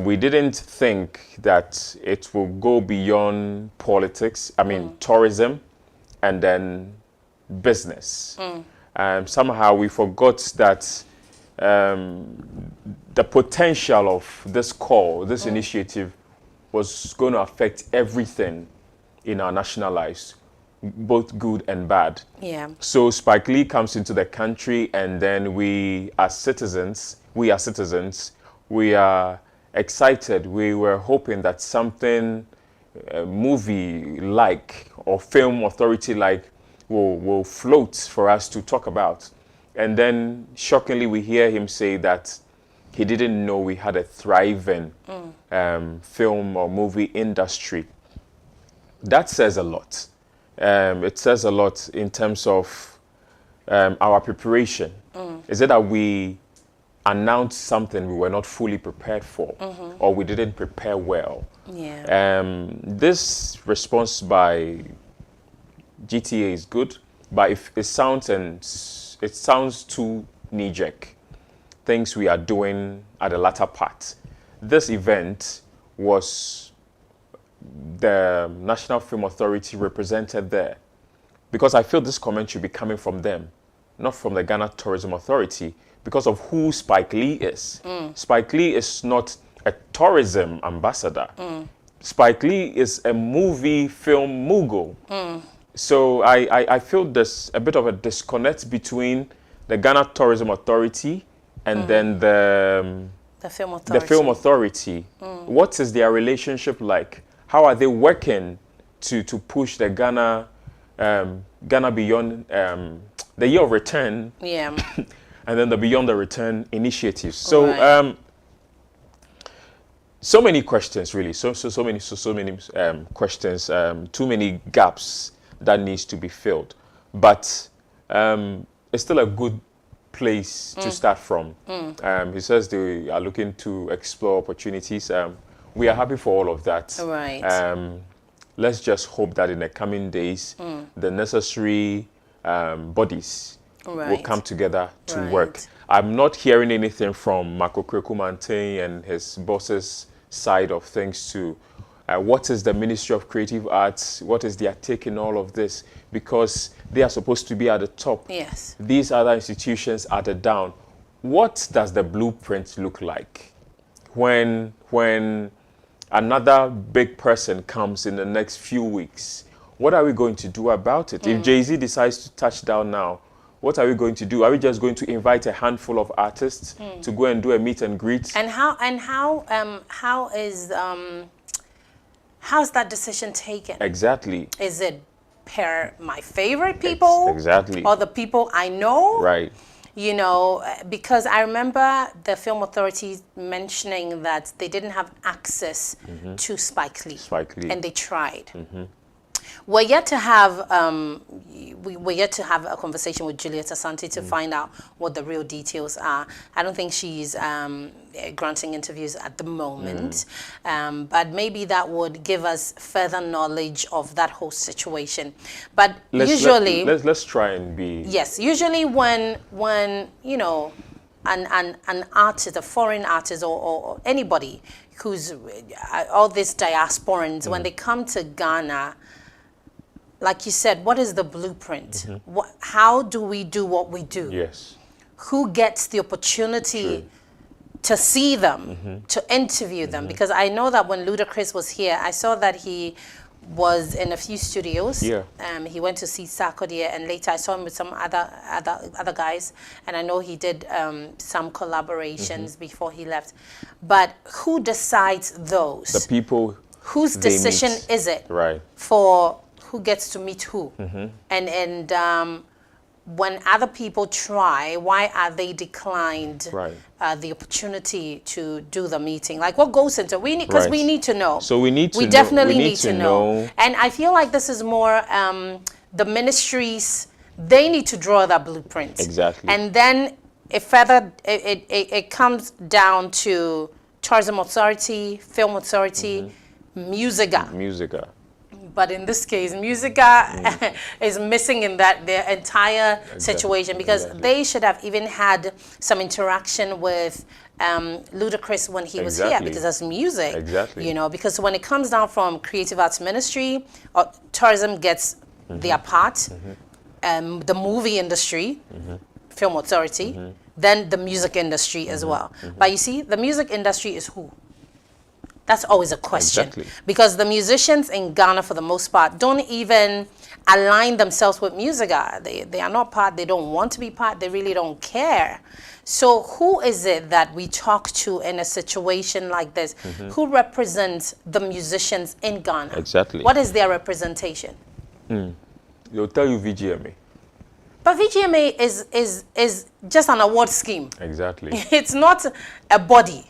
We didn't think that it will go beyond politics, tourism, and then business. Somehow we forgot that the potential of this call, this initiative, was going to affect everything in our national lives, both good and bad. Yeah. So Spike Lee comes into the country, and then we as citizens, we are excited. We were hoping that something movie-like or film authority-like will float for us to talk about. And then, shockingly, we hear him say that he didn't know we had a thriving film or movie industry. That says a lot. It says a lot in terms of our preparation. Is it that we announced something we were not fully prepared for, or we didn't prepare well? Yeah. This response by GTA is good, but if it sounds too knee-jerk, things we are doing at the latter part. This event was the National Film Authority represented there, because I feel this comment should be coming from them, not from the Ghana Tourism Authority, because of who Spike Lee is. Spike Lee is not a tourism ambassador. Spike Lee is a movie film mogul. So I feel there's a bit of a disconnect between the Ghana Tourism Authority and then The film authority. the Film Authority. What is their relationship like? How are they working to push the Ghana Beyond, the Year of Return, Yeah. and then the Beyond the Return initiatives? So Right. so many questions, really. So many questions. Too many gaps that needs to be filled. But it's still a good place to start from. He says they are looking to explore opportunities. We are happy for all of that. Right. Let's just hope that in the coming days, the necessary bodies will Right. come together to Right. work. I'm not hearing anything from Marco Krekumante and his boss's side of things to what is the Ministry of Creative Arts, what is their take in all of this, because they are supposed to be at the top. Yes. These other institutions are the down. What does the blueprint look like when another big person comes in the next few weeks? What are we going to do about it? If Jay-Z decides to touch down now, what are we going to do? Are we just going to invite a handful of artists to go and do a meet and greet? And how's that decision taken? Exactly. Is it per my favorite people? Exactly. Or the people I know? Right. You know, because I remember the Film Authority mentioning that they didn't have access to Spike Lee. Spike Lee. And they tried. We're yet to have we're yet to have a conversation with Juliet Asante to find out what the real details are. I don't think she's granting interviews at the moment, but maybe that would give us further knowledge of that whole situation. But let's try and be. Yes, usually when you know an artist, a foreign artist, or anybody who's all these diasporans, when they come to Ghana, like you said, what is the blueprint? How do we do what we do? Yes. Who gets the opportunity to see them, to interview them? Because I know that when Ludacris was here, I saw that he was in a few studios. Yeah. He went to see Sarkodie, and later I saw him with some other guys, and I know he did some collaborations before he left. But who decides those? The people. Whose they decision meet. is it? Right. For who gets to meet who? And when other people try, why are they declined Right. the opportunity to do the meeting? Like, what goes into we need, because Right. we need to know. So we need to we know- definitely we need to know. know. And I feel like this is more the ministries. They need to draw that blueprint. Exactly. And then it comes down to tourism authority, film authority, Musica. Musica. But in this case, Musica is missing in that their entire situation, because they should have even had some interaction with Ludacris when he was here, Exactly. because that's music. Exactly. You know, because when it comes down from creative arts ministry, tourism gets their part, the movie industry, film authority, then the music industry as well. But you see, the music industry is who? That's always a question. Exactly. Because the musicians in Ghana, for the most part, don't even align themselves with Musica. They are not part, they don't want to be part, they really don't care. So who is it that we talk to in a situation like this? Who represents the musicians in Ghana? Exactly. What is their representation? They'll tell you VGMA. But VGMA is just an award scheme. Exactly. It's not a body.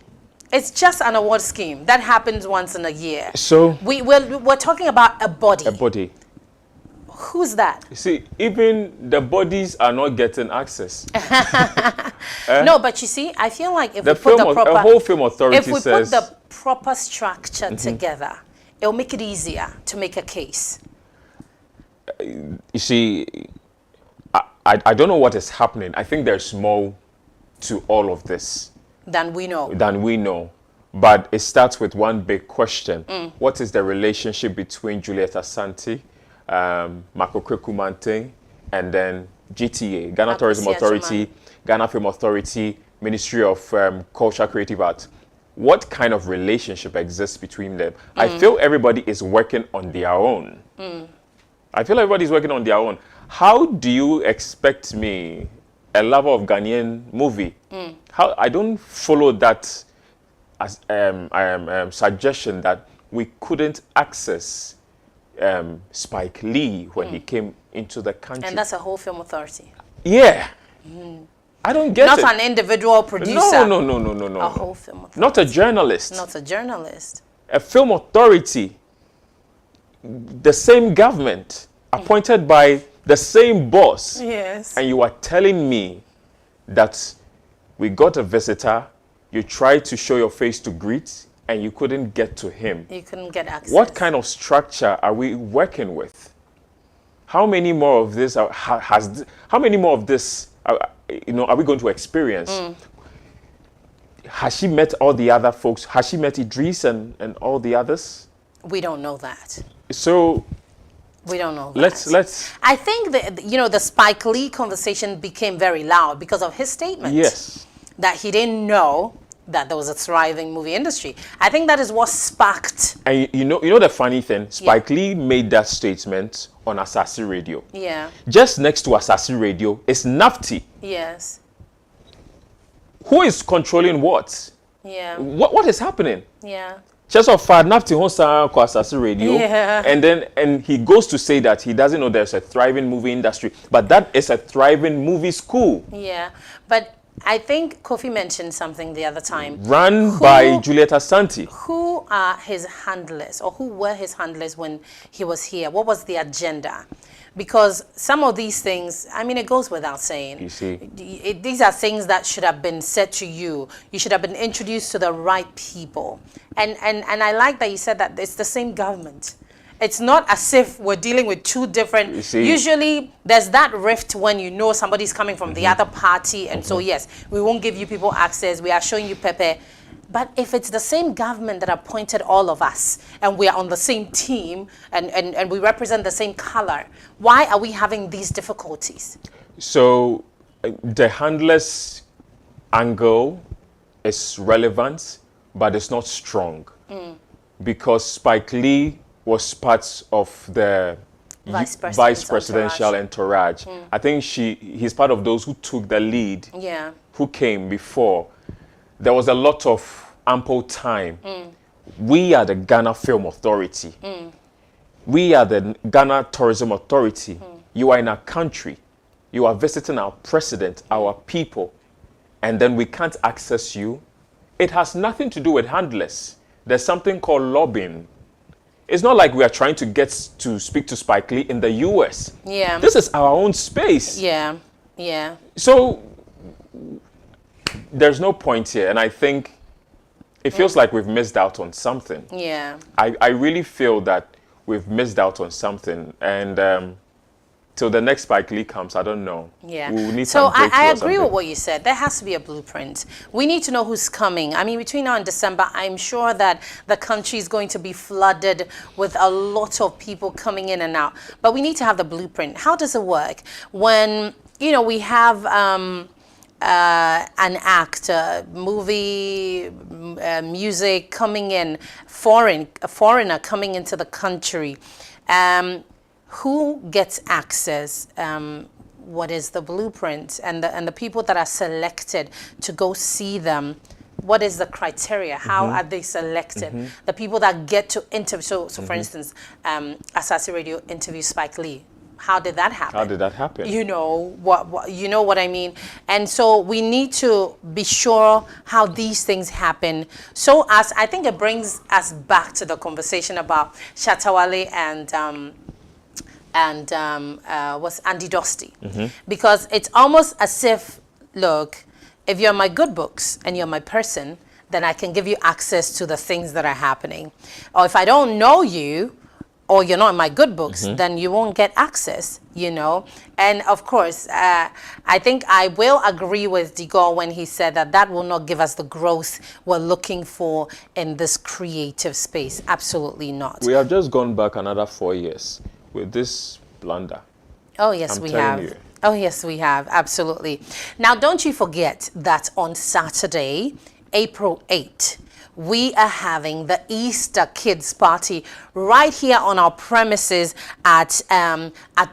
It's just an award scheme that happens once in a year. So We're talking about a body. a body. Who's that? You see, even the bodies are not getting access. No, but you see, I feel like if The we put the film, proper, a whole film authority if we put says the proper structure together, it'll make it easier to make a case. you see, I don't know what is happening. I think there's more to all of this Than we know. than we know. But it starts with one big question. What is the relationship between Juliet Asante, Marco Krekumante, and then GTA, Ghana Tourism Akwesi Authority, Ghana Film Authority, Ministry of Culture, Creative Arts? What kind of relationship exists between them? I feel everybody is working on their own. I feel everybody's working on their own. How do you expect me, a lover of Ghanaian movie, how I don't follow that as suggestion that we couldn't access Spike Lee when he came into the country. And that's a whole film authority. Yeah. I don't get Not it. an individual producer. No. A whole film authority. Not a journalist. Not a journalist. A film authority. The same government, appointed by the same boss. Yes. And you are telling me that we got a visitor, you tried to show your face to greet, and you couldn't get to him. You couldn't get access. What kind of structure are we working with? How many more of this how many more of this are we going to experience? Has she met all the other folks? Has she met Idris and all the others? We don't know that. So We don't know that. let's I think that, the Spike Lee conversation became very loud because of his statement. yes. That he didn't know that there was a thriving movie industry. I think that is what sparked. And you know the funny thing, Spike Lee made that statement on Asasi Radio. Yeah. Just next to Asasi Radio is Nafti. Yes. Who is controlling what? Yeah. What is happening? Yeah. Just of Nafti on Asasi Radio. Yeah. And he goes to say that he doesn't know there's a thriving movie industry, but that is a thriving movie school. Yeah. But I think Kofi mentioned something the other time. Run by Juliet Asante. Who are his handlers, or who were his handlers when he was here? What was the agenda? Because some of these things, it goes without saying. You see. These are things that should have been said to you. You should have been introduced to the right people. And I like that you said that it's the same government. It's not as if we're dealing with two different. You see. Usually, there's that rift when you know somebody's coming from the other party, and so yes, we won't give you people access. We are showing you Pepe. But if it's the same government that appointed all of us and we are on the same team and we represent the same color, why are we having these difficulties? So the handless angle is relevant, but it's not strong. Because Spike Lee was part of the vice presidential entourage. I think he's part of those who took the lead, who came before. There was a lot of ample time. We are the Ghana Film Authority. We are the Ghana Tourism Authority. You are in our country. You are visiting our president, our people, and then we can't access you. It has nothing to do with handless. There's something called lobbying. It's not like we are trying to get to speak to Spike Lee in the US. This is our own space. So there's no point here, and I think it feels like we've missed out on something. I really feel that we've missed out on something, and till the next Spike Lee comes, I don't know. We will need so some I agree with what you said. There has to be a blueprint. We need to know who's coming. I mean, between now and December, I'm sure that the country is going to be flooded with a lot of people coming in and out. But we need to have the blueprint. How does it work? When, you know, we have an act, movie, music coming in, a foreigner coming into the country, who gets access? What is the blueprint? And the people that are selected to go see them, what is the criteria? How are they selected? The people that get to interview. So for instance, Asase Radio interviews Spike Lee. How did that happen? How did that happen? You know what I mean. And so we need to be sure how these things happen. So as I think it brings us back to the conversation about Shatawale and was Andy Dosty. Because it's almost as if, look, if you're my good books and you're my person, then I can give you access to the things that are happening. Or if I don't know you, or you're not in my good books, then you won't get access, you know. And of course, I think I will agree with Digor when he said that will not give us the growth we're looking for in this creative space. Absolutely not. We have just gone back another 4 years with this blunder. Oh, yes, we have. You. Oh, yes, we have. Absolutely. Now, don't you forget that on Saturday, April 8th, we are having the Easter Kids Party right here on our premises at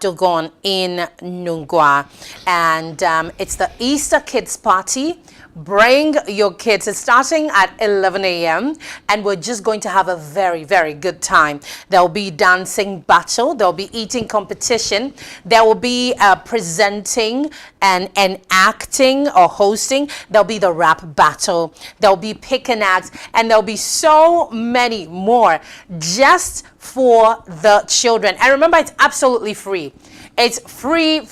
Dogon in Nungwa. And it's the Easter Kids Party. Bring your kids. It's starting at 11 a.m. and we're just going to have a very, very good time. There'll be dancing battle. There'll be eating competition. There will be presenting and acting or hosting. There'll be the rap battle. There'll be pick and acts. And there'll be so many more just for the children. And remember, it's absolutely free. It's free.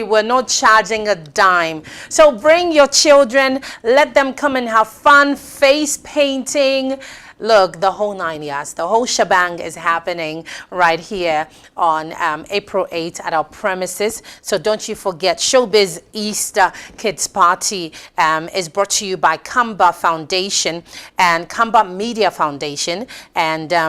We're not charging a dime. So bring your children, let them come and have fun, face painting. Look, the whole 9 yards, the whole shebang is happening right here on April 8th at our premises. So don't you forget, Shobiz Easter Kids Party is brought to you by Kamba Foundation and Kamba Media Foundation. And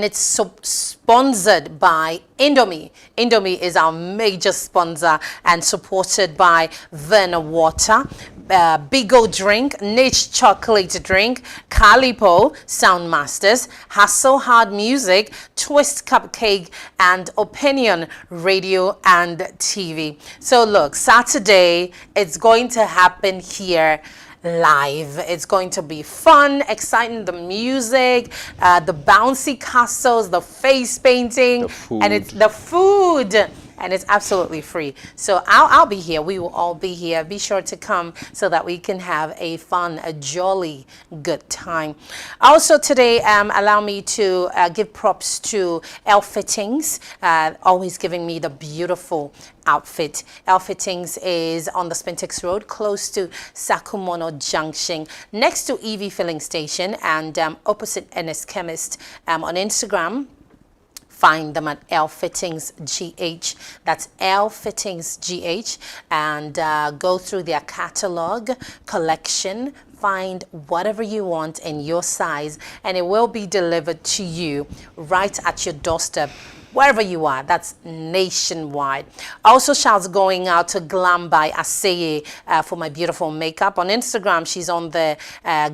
it's sponsored by Indomie. Indomie is our major sponsor and supported by Verna Water, Bigo Drink, Niche Chocolate Drink, Calipo Sound Masters, Hustle Hard Music, Twist Cupcake, and Opinion Radio and TV. So look, Saturday, it's going to happen here live. It's going to be fun, exciting, the music, the bouncy castles, the face painting, and it's the food. And it's absolutely free. So I'll be here. We will all be here. Be sure to come so that we can have a fun, a jolly, good time. Also today, allow me to give props to Elle Fittings, always giving me the beautiful outfit. Elle Fittings is on the Spintex Road, close to Sakumono Junction, next to EV Filling Station, and opposite NS Chemist. On Instagram, find them at Elle Fittings GH. That's Elle Fittings GH. And go through their catalog, collection, find whatever you want in your size, and it will be delivered to you right at your doorstep, wherever you are. That's nationwide. Also, shouts going out to Glam by Aseye for my beautiful makeup. On Instagram, she's on the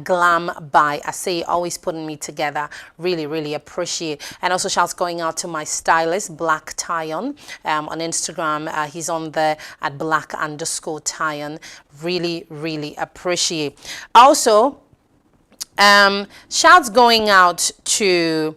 Glam by Aseye, always putting me together. Really, really appreciate. And also shouts going out to my stylist, Black Tyon. On Instagram, he's on the at black_Tyon. Really, really appreciate. Also, shouts going out to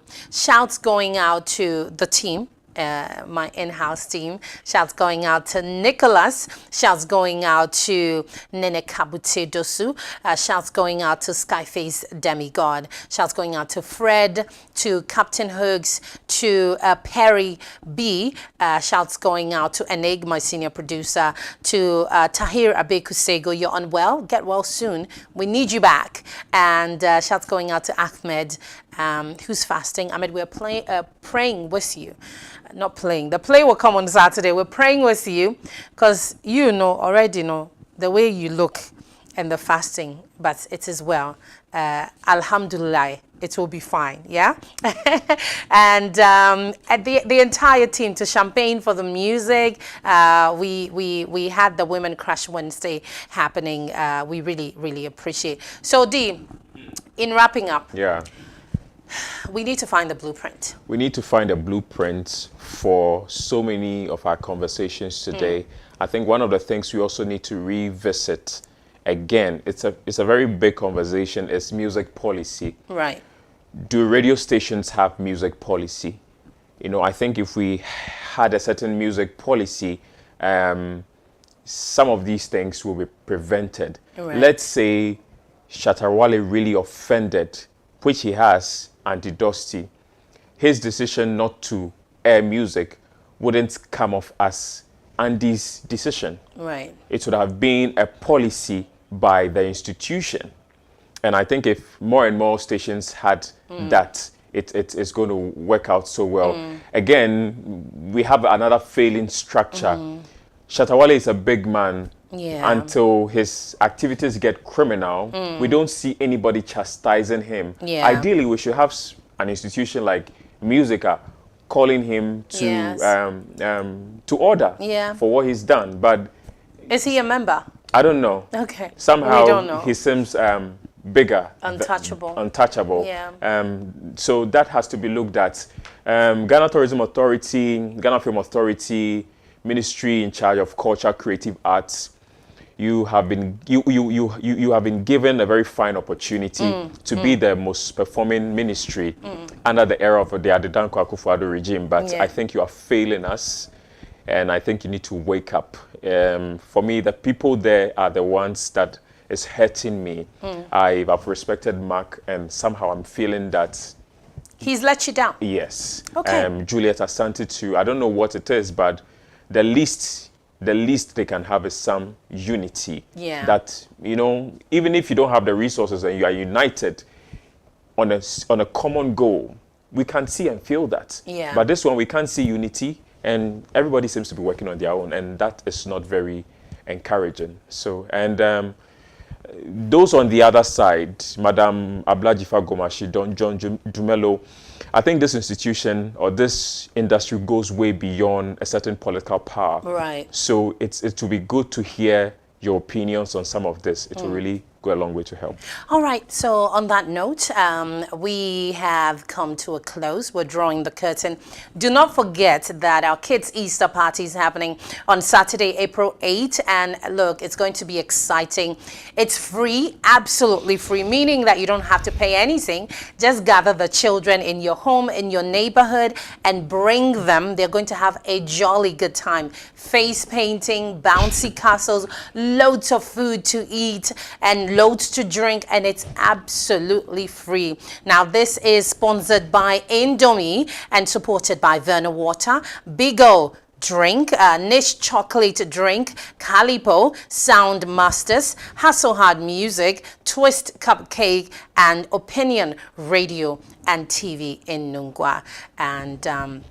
the team, my in-house team. Shouts going out to Nicholas. Shouts going out to Nene Kabute Dosu. Shouts going out to Skyface Demigod. Shouts going out to Fred, to Captain Hooks, to Perry B. Shouts going out to Enig, my senior producer, to Tahir Abekusego. You're unwell. Get well soon. We need you back. And shouts going out to Ahmed, who's fasting. Ahmed, we're praying with you. Not playing. The play will come on Saturday. We're praying with you because you already know the way you look and the fasting, but it is well. Alhamdulillah, it will be fine. Yeah. And at the entire team, to Champagne for the music. We had the Women Crush Wednesday happening. We really, really appreciate. So D, in wrapping up. Yeah. We need to find the blueprint. We need to find a blueprint for so many of our conversations today. I think one of the things we also need to revisit again, it's a very big conversation, is music policy. Right. Do radio stations have music policy? I think if we had a certain music policy, some of these things will be prevented. Right. Let's say Shatarwale really offended, which he has, Auntie Dusty. His decision not to air music wouldn't come off as Andy's decision. Right. It would have been a policy by the institution. And I think if more and more stations had that, it's going to work out so well. Again, we have another failing structure. Shatawale is a big man. Yeah. Until his activities get criminal, we don't see anybody chastising him. Yeah. Ideally, we should have an institution like Musica calling him to Yes. To order for what he's done. But is he a member? I don't know. Okay. Somehow We don't know. he seems bigger, Untouchable. Untouchable. Yeah. So that has to be looked at. Ghana Tourism Authority, Ghana Film Authority, Ministry in charge of Culture, Creative Arts. You have been given a very fine opportunity to be the most performing ministry under the era of the Adedanko Akufo-Addo regime, but I think you are failing us, and I think you need to wake up. For me, the people there are the ones that is hurting me. I've respected Mark, and somehow I'm feeling that he's let you down. Yes. Okay. Juliet Asante too. I don't know what it is, but the least they can have is some unity. Yeah. That, even if you don't have the resources and you are united on a common goal, we can see and feel that. Yeah. But this one, we can't see unity, and everybody seems to be working on their own, and that is not very encouraging. So, and those on the other side, Madam Ablajifa Gomashi, Don John Dumelo, I think this institution or this industry goes way beyond a certain political power. Right. So it will be good to hear your opinions on some of this. It will really go a long way to help. All right. So on that note, we have come to a close. We're drawing the curtain. Do not forget that our kids' Easter party is happening on Saturday, April 8th. And look, it's going to be exciting. It's free, absolutely free, meaning that you don't have to pay anything. Just gather the children in your home, in your neighborhood, and bring them. They're going to have a jolly good time. Face painting, bouncy castles, loads of food to eat, and loads to drink, and it's absolutely free. Now, this is sponsored by Indomie and supported by Verna Water, Big O Drink, Niche Chocolate Drink, Calipo, Sound Masters, Hasselhard Music, Twist Cupcake, and Opinion Radio and TV in Nungwa. And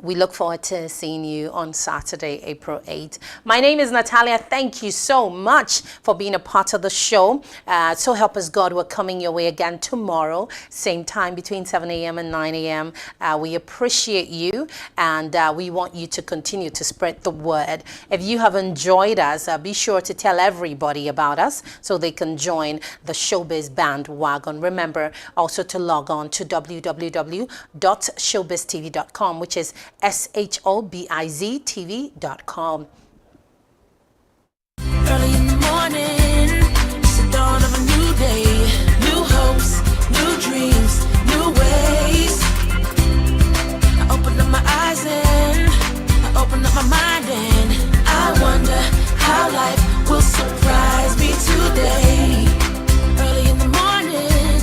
We look forward to seeing you on Saturday, April 8th. My name is Natalia. Thank you so much for being a part of the show. So help us God, we're coming your way again tomorrow, same time between 7 a.m. and 9 a.m. We appreciate you, and we want you to continue to spread the word. If you have enjoyed us, be sure to tell everybody about us so they can join the Showbiz bandwagon. Remember also to log on to www.showbiztv.com, which is SHOBIZTV.com. Early in the morning, it's the dawn of a new day. New hopes, new dreams, new ways. I open up my eyes and I open up my mind and I wonder how life will surprise me today. Early in the morning,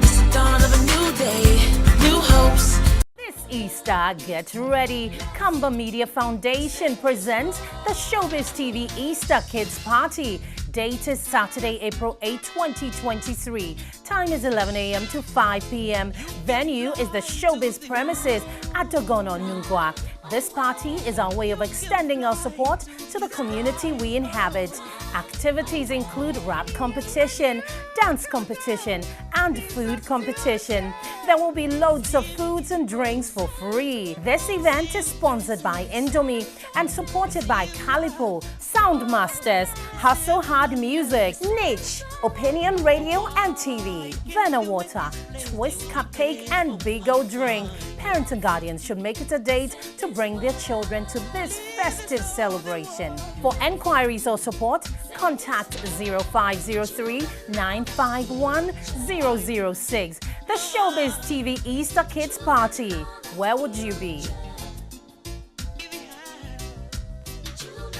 it's the dawn of a new day. New hopes. This Easter, get ready. Kamba Media Foundation presents the Showbiz TV Easter Kids Party. Date is Saturday, April 8, 2023. Time is 11 a.m. to 5 p.m. Venue is the Showbiz premises at Dogono, Nungwa. This party is our way of extending our support to the community we inhabit. Activities include rap competition, dance competition, and food competition. There will be loads of foods and drinks for free. This event is sponsored by Indomie and supported by Calipo, Soundmasters, Hustle Hard Music, Niche, Opinion Radio and TV, Vena Water, Twist Cupcake, and Bigo Drink. Parents and guardians should make it a date to bring their children to this festive celebration. For enquiries or support, contact 0503 951 006. The Showbiz TV Easter Kids Party. Where would you be?